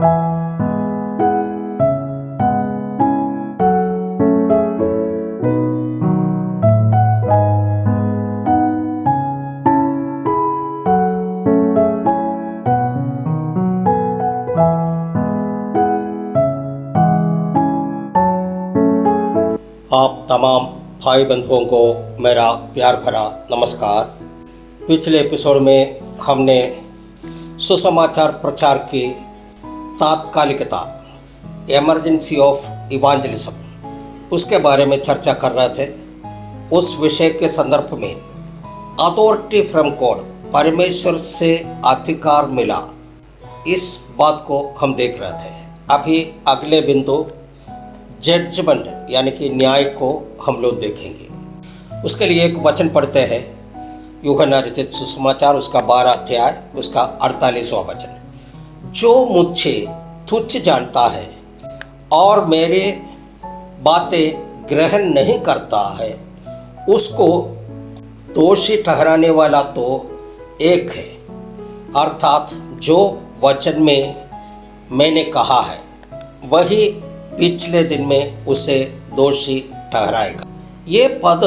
आप तमाम भाई बंधुओं को मेरा प्यार भरा नमस्कार। पिछले एपिसोड में हमने सुसमाचार प्रचार की तात्कालिकता, इमरजेंसी ऑफ इवांजलिज्म, उसके बारे में चर्चा कर रहे थे। उस विषय के संदर्भ में अथॉरिटी फ्रॉम गॉड, परमेश्वर से अधिकार मिला, इस बात को हम देख रहे थे। अभी अगले बिंदु जजमेंट यानी कि न्याय को हम लोग देखेंगे। उसके लिए एक वचन पढ़ते हैं, यूहन्ना रचित सुसमाचार उसका 12 अध्याय उसका 48वां वचन। जो मुझे तुच्छ जानता है और मेरे बातें ग्रहण नहीं करता है, उसको दोषी ठहराने वाला तो एक है, अर्थात जो वचन में मैंने कहा है वही पिछले दिन में उसे दोषी ठहराएगा। ये पद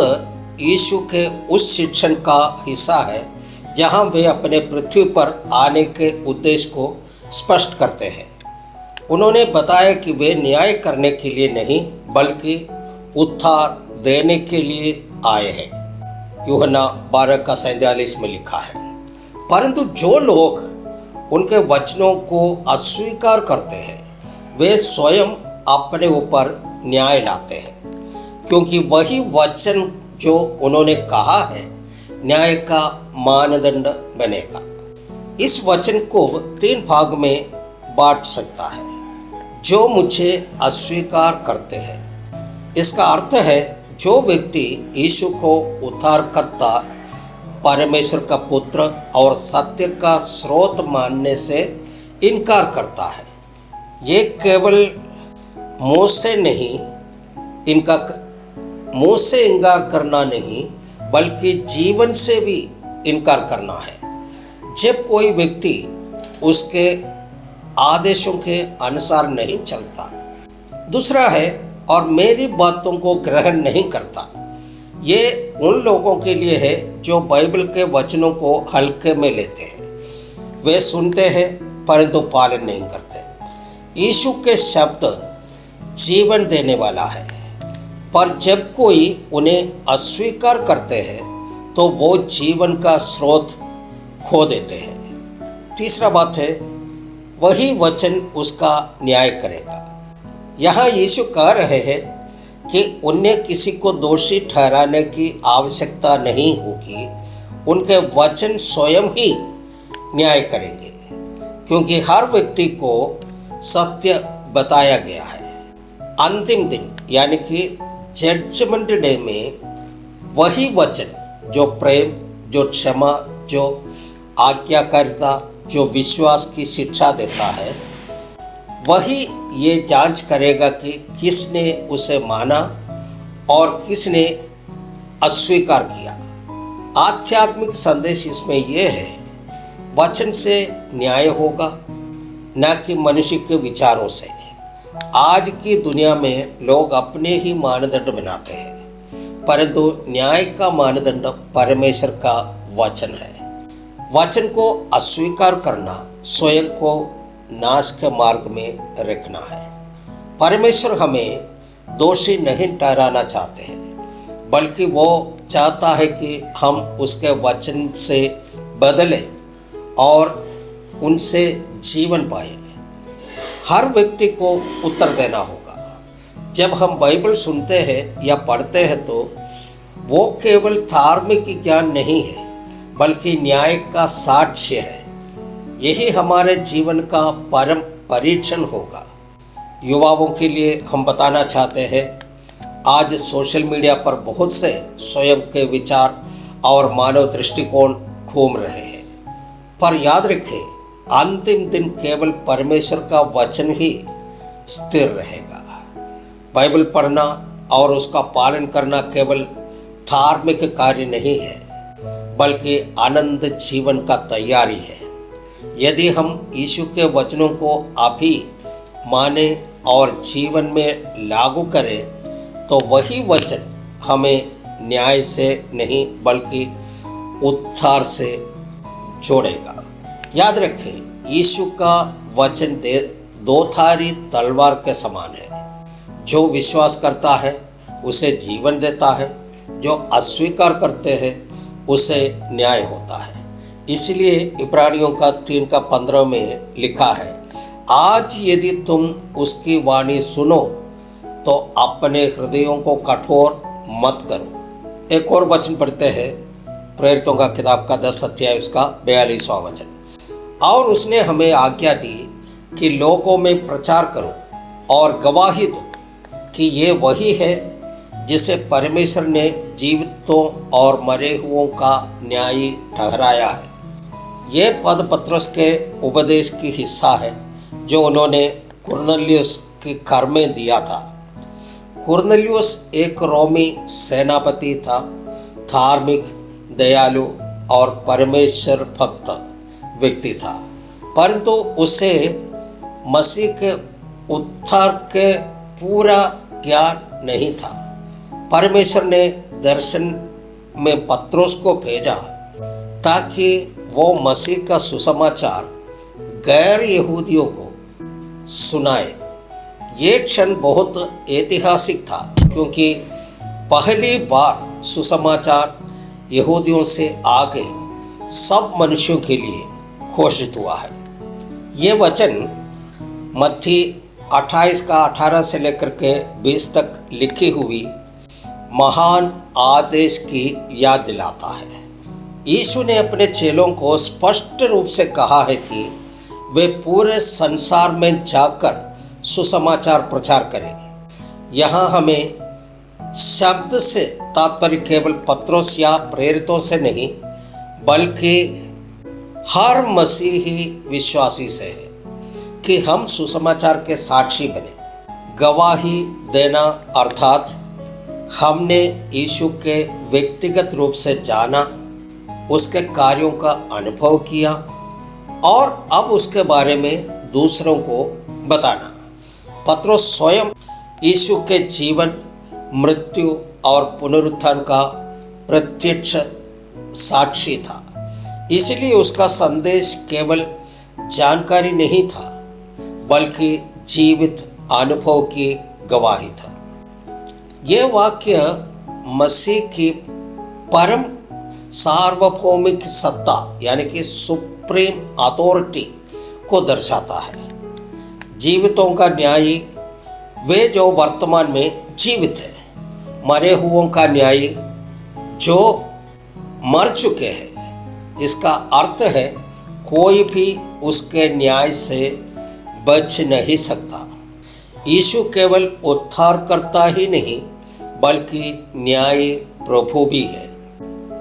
यीशु के उस शिक्षण का हिस्सा है जहां वे अपने पृथ्वी पर आने के उद्देश्य को स्पष्ट करते हैं। उन्होंने बताया कि वे न्याय करने के लिए नहीं बल्कि उद्धार देने के लिए आए हैं। यूहन्ना 12:47 में लिखा है। परंतु जो लोग उनके वचनों को अस्वीकार करते हैं वे स्वयं अपने ऊपर न्याय लाते हैं, क्योंकि वही वचन जो उन्होंने कहा है न्याय का मानदंड बनेगा। इस वचन को 3 भाग में बांट सकता है। जो मुझे अस्वीकार करते हैं, इसका अर्थ है जो व्यक्ति यीशु को उद्धारकर्ता, परमेश्वर का पुत्र और सत्य का स्रोत मानने से इनकार करता है। ये केवल मुँह से इनकार करना नहीं बल्कि जीवन से भी इनकार करना है। जब कोई व्यक्ति उसके आदेशों के अनुसार नहीं चलता। दूसरा है और मेरी बातों को ग्रहण नहीं करता। ये उन लोगों के लिए है जो बाइबल के वचनों को हल्के में लेते हैं। वे सुनते हैं परंतु पालन नहीं करते। यीशु के शब्द जीवन देने वाला है, पर जब कोई उन्हें अस्वीकार करते हैं तो वो जीवन का स्रोत खो देते हैं। तीसरा बात है वही वचन उसका न्याय करेगा। यहाँ यीशु कह रहे हैं कि उन्हें किसी को दोषी ठहराने की आवश्यकता नहीं होगी, उनके वचन स्वयं ही न्याय करेंगे, क्योंकि हर व्यक्ति को सत्य बताया गया है। अंतिम दिन यानी कि जजमेंट डे में वही वचन जो प्रेम, जो क्षमा, जो आज्ञाकारिता, जो विश्वास की शिक्षा देता है, वही ये जांच करेगा कि किसने उसे माना और किसने अस्वीकार किया। आध्यात्मिक संदेश इसमें यह है, वचन से न्याय होगा, न कि मनुष्य के विचारों से। आज की दुनिया में लोग अपने ही मानदंड बनाते हैं, परंतु न्याय का मानदंड परमेश्वर का वचन है। वचन को अस्वीकार करना स्वयं को नाश के मार्ग में रखना है। परमेश्वर हमें दोषी नहीं ठहराना चाहते हैं, बल्कि वो चाहता है कि हम उसके वचन से बदलें और उनसे जीवन पाए। हर व्यक्ति को उत्तर देना होगा। जब हम बाइबल सुनते हैं या पढ़ते हैं तो वो केवल धार्मिक ज्ञान नहीं है बल्कि न्याय का साक्ष्य है। यही हमारे जीवन का परम परीक्षण होगा। युवाओं के लिए हम बताना चाहते हैं, आज सोशल मीडिया पर बहुत से स्वयं के विचार और मानव दृष्टिकोण घूम रहे हैं, पर याद रखें अंतिम दिन केवल परमेश्वर का वचन ही स्थिर रहेगा। बाइबल पढ़ना और उसका पालन करना केवल धार्मिक कार्य नहीं है बल्कि आनंद जीवन का तैयारी है। यदि हम यीशु के वचनों को अभी माने और जीवन में लागू करें तो वही वचन हमें न्याय से नहीं बल्कि उद्धार से जोड़ेगा। याद रखें, यीशु का वचन दो धारी तलवार के समान है। जो विश्वास करता है उसे जीवन देता है, जो अस्वीकार करते हैं उसे न्याय होता है। इसलिए इब्रानियों का 3:15 में लिखा है, आज यदि तुम उसकी वाणी सुनो तो अपने हृदयों को कठोर मत करो। एक और वचन पढ़ते हैं, प्रेरितों का किताब का 10 अध्याय उसका 42वां वचन। और उसने हमें आज्ञा दी कि लोगों में प्रचार करो और गवाही दो कि ये वही है जिसे परमेश्वर ने जीवितों और मरे हुओं का न्यायी ठहराया है। ये पद पत्रस के उपदेश की हिस्सा है जो उन्होंने कुरनेलियुस के घर में दिया था। कुरनेलियुस एक रोमी सेनापति था, धार्मिक, दयालु और परमेश्वर भक्त व्यक्ति था, परंतु उसे मसीह के उद्धार के पूरा ज्ञान नहीं था। परमेश्वर ने दर्शन में पत्रोस को भेजा ताकि वो मसीह का सुसमाचार गैर यहूदियों को सुनाए। ये क्षण बहुत ऐतिहासिक था क्योंकि पहली बार सुसमाचार यहूदियों से आगे सब मनुष्यों के लिए घोषित हुआ है। ये वचन मत्ती 28:18 से लेकर के 20 तक लिखी हुई महान आदेश की याद दिलाता है। यीशु ने अपने चेलों को स्पष्ट रूप से कहा है कि वे पूरे संसार में जाकर सुसमाचार प्रचार करें। यहाँ हमें शब्द से तात्पर्य केवल पत्रोस या प्रेरितों से नहीं बल्कि हर मसीही विश्वासी से है कि हम सुसमाचार के साक्षी बने। गवाही देना अर्थात हमने यीशु के व्यक्तिगत रूप से जाना, उसके कार्यों का अनुभव किया और अब उसके बारे में दूसरों को बताना। पत्रोस स्वयं यीशु के जीवन, मृत्यु और पुनरुत्थान का प्रत्यक्ष साक्षी था। इसलिए उसका संदेश केवल जानकारी नहीं था बल्कि जीवित अनुभव की गवाही था। यह वाक्य मसीह की परम सार्वभौमिक सत्ता यानी कि सुप्रीम अथॉरिटी को दर्शाता है। जीवितों का न्यायी वे जो वर्तमान में जीवित है, मरे हुओं का न्यायी जो मर चुके हैं। इसका अर्थ है कोई भी उसके न्याय से बच नहीं सकता। यीशु केवल उद्धारकर्ता ही नहीं बल्कि न्यायी प्रभु भी है।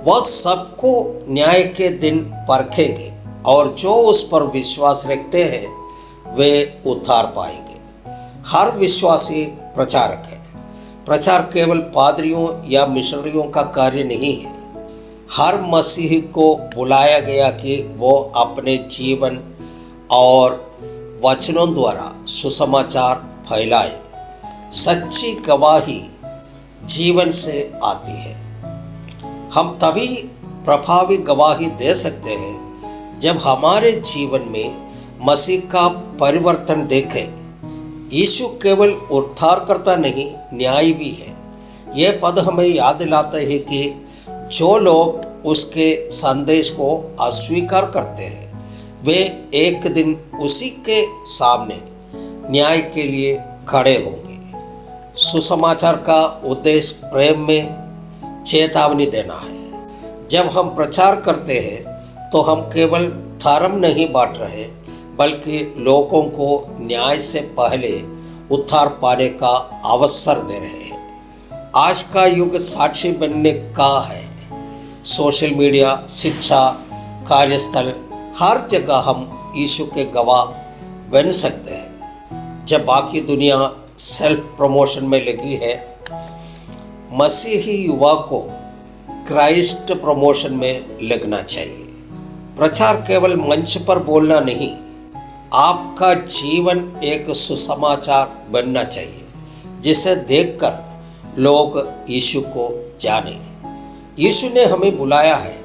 वह सबको न्याय के दिन परखेंगे और जो उस पर विश्वास रखते हैं वे उद्धार पाएंगे। हर विश्वासी प्रचारक है। प्रचार केवल पादरियों या मिशनरियों का कार्य नहीं है। हर मसीही को बुलाया गया कि वो अपने जीवन और वचनों द्वारा सुसमाचार फैलाए। सच्ची गवाही जीवन से आती है। हम तभी प्रभावी गवाही दे सकते हैं जब हमारे जीवन में मसीह का परिवर्तन देखें। यीशु केवल उद्धारकर्ता नहीं, न्यायी भी है। यह पद हमें याद दिलाता है कि जो लोग उसके संदेश को अस्वीकार करते हैं वे एक दिन उसी के सामने न्याय के लिए खड़े होंगे। सुसमाचार का उद्देश्य प्रेम में चेतावनी देना है। जब हम प्रचार करते हैं तो हम केवल धर्म नहीं बांट रहे बल्कि लोगों को न्याय से पहले उद्धार पाने का अवसर दे रहे हैं। आज का युग साक्षी बनने का है। सोशल मीडिया, शिक्षा, कार्यस्थल, हर जगह हम यीशु के गवाह बन सकते हैं। जब बाकी दुनिया सेल्फ प्रमोशन में लगी है, मसीही युवा को क्राइस्ट प्रमोशन में लगना चाहिए। प्रचार केवल मंच पर बोलना नहीं, आपका जीवन एक सुसमाचार बनना चाहिए जिसे देखकर लोग यीशु को जाने। यीशु ने हमें बुलाया है,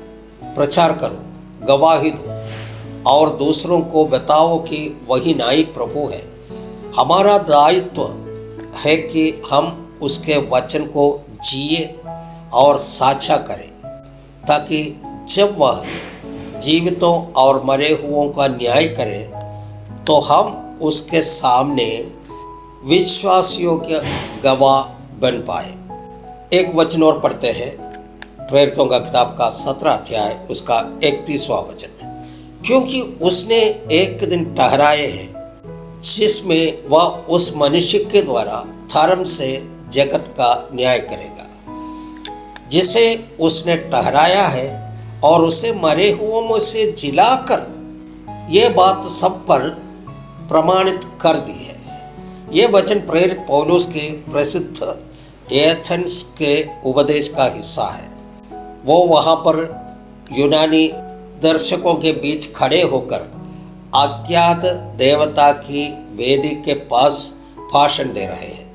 प्रचार करो, गवाही दो और दूसरों को बताओ कि वही न्यायी प्रभु है। हमारा दायित्व है कि हम उसके वचन को जिए और साझा करें, ताकि जब वह जीवितों और मरे हुओं का न्याय करे तो हम उसके सामने विश्वासयोग्य गवाह बन पाए। एक वचन और पढ़ते हैं, प्रेरितों का किताब का 17 अध्याय उसका 31वां वचन। क्योंकि उसने एक दिन ठहराए हैं जिसमें वह उस मनुष्य के द्वारा धर्म से जगत का न्याय करेगा, जिसे उसने ठहराया है और उसे मरे हुओं में से जिलाकर यह बात सब पर प्रमाणित कर दी है। यह वचन प्रेरित पौलुस के प्रसिद्ध एथेंस के उपदेश का हिस्सा है। वो वहाँ पर यूनानी दर्शकों के बीच खड़े होकर अज्ञात देवता की वेदी के पास भाषण दे रहे हैं।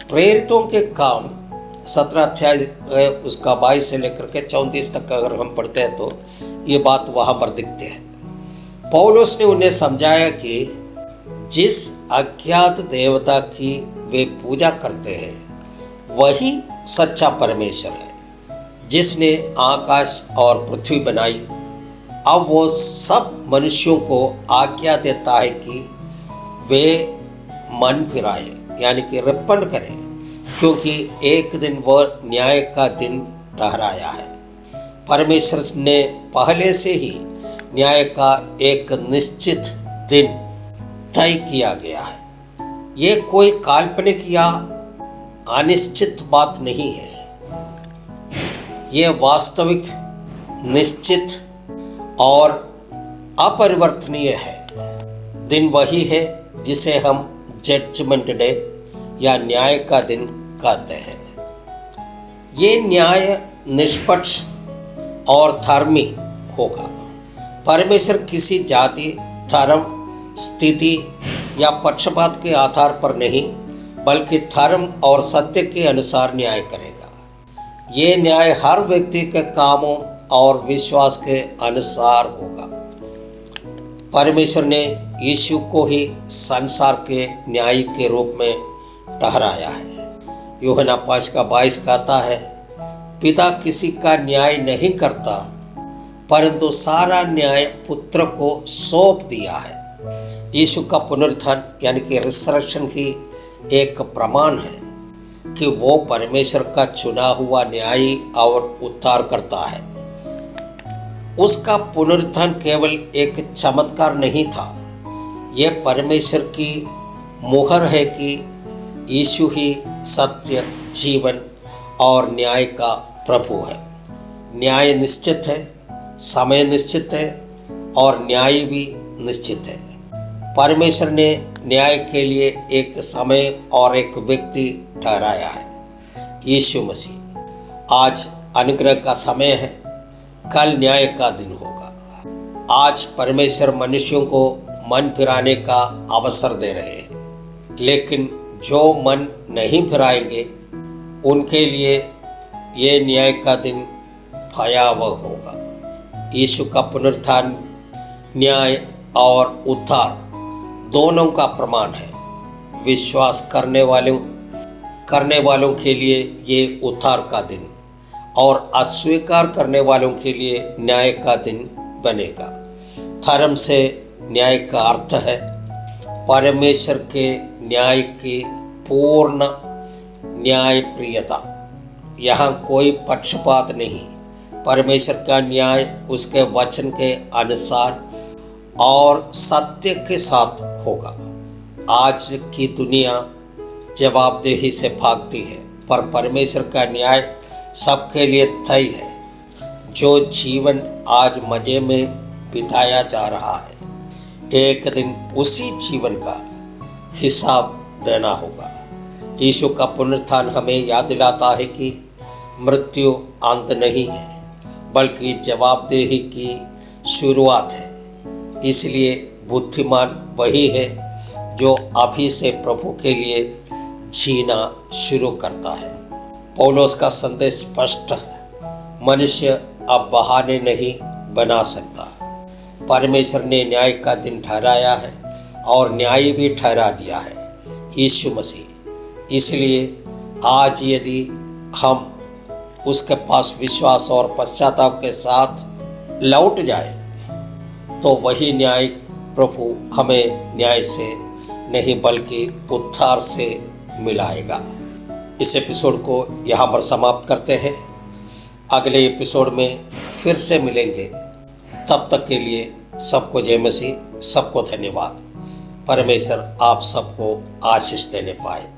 प्रेरितों के काम 17 अध्याय उसका 22 से लेकर के 34 तक अगर हम पढ़ते हैं तो ये बात वहाँ पर दिखती है। पौलुस ने उन्हें समझाया कि जिस अज्ञात देवता की वे पूजा करते हैं वही सच्चा परमेश्वर है, जिसने आकाश और पृथ्वी बनाई। अब वो सब मनुष्यों को आज्ञा देता है कि वे मन फिराए, यानी कि रिपंट करें, क्योंकि एक दिन वह न्याय का दिन ठहराया है। परमेश्वर ने पहले से ही न्याय का एक निश्चित दिन तय किया गया है। ये कोई काल्पनिक या अनिश्चित बात नहीं है, ये वास्तविक, निश्चित और अपरिवर्तनीय है। दिन वही है जिसे हम जजमेंट डे या न्याय का दिन कहते हैं। ये न्याय निष्पक्ष और धर्मी होगा। परमेश्वर किसी जाति, धर्म, स्थिति या पक्षपात के आधार पर नहीं, बल्कि धर्म और सत्य के अनुसार न्याय करेगा। ये न्याय हर व्यक्ति के कामों और विश्वास के अनुसार होगा। परमेश्वर ने यीशु को ही संसार के न्यायी के रूप में ठहराया है। यूहन्ना 5:22 कहता है, पिता किसी का न्याय नहीं करता, परंतु सारा न्याय पुत्र को सौंप दिया है। यीशु का पुनरुत्थान यानी कि रिसरेक्शन की एक प्रमाण है कि वो परमेश्वर का चुना हुआ न्यायी और उद्धार करता है। उसका पुनरुत्थान केवल एक चमत्कार नहीं था, यह परमेश्वर की मुहर है कि यीशु ही सत्य, जीवन और न्याय का प्रभु है। न्याय निश्चित है, समय निश्चित है और न्याय भी निश्चित है। परमेश्वर ने न्याय के लिए एक समय और एक व्यक्ति ठहराया है, यीशु मसीह। आज अनुग्रह का समय है, कल न्याय का दिन होगा। आज परमेश्वर मनुष्यों को मन फिराने का अवसर दे रहे हैं, लेकिन जो मन नहीं फिराएंगे उनके लिए ये न्याय का दिन भयावह होगा। यीशु का पुनरुत्थान न्याय और उद्धार दोनों का प्रमाण है। विश्वास करने वालों के लिए ये उद्धार का दिन और अस्वीकार करने वालों के लिए न्याय का दिन बनेगा। धर्म से न्याय का अर्थ है परमेश्वर के न्याय की पूर्ण न्यायप्रियता। यहाँ कोई पक्षपात नहीं। परमेश्वर का न्याय उसके वचन के अनुसार और सत्य के साथ होगा। आज की दुनिया जवाबदेही से भागती है, पर परमेश्वर का न्याय सबके लिए तय है। जो जीवन आज मज़े में बिताया जा रहा है, एक दिन उसी जीवन का हिसाब देना होगा। यीशु का पुनरुत्थान हमें याद दिलाता है कि मृत्यु अंत नहीं है, बल्कि जवाबदेही की शुरुआत है। इसलिए बुद्धिमान वही है जो अभी से प्रभु के लिए जीना शुरू करता है। पौलुस का संदेश स्पष्ट है, मनुष्य अब बहाने नहीं बना सकता। परमेश्वर ने न्याय का दिन ठहराया है और न्याय भी ठहरा दिया है, यीशु मसीह। इसलिए आज यदि हम उसके पास विश्वास और पश्चाताप के साथ लौट जाए तो वही न्याय प्रभु हमें न्याय से नहीं बल्कि उद्धार से मिलाएगा। इस एपिसोड को यहाँ पर समाप्त करते हैं। अगले एपिसोड में फिर से मिलेंगे। तब तक के लिए सबको जय मसीह, सबको धन्यवाद। परमेश्वर आप सबको आशीष देने पाए।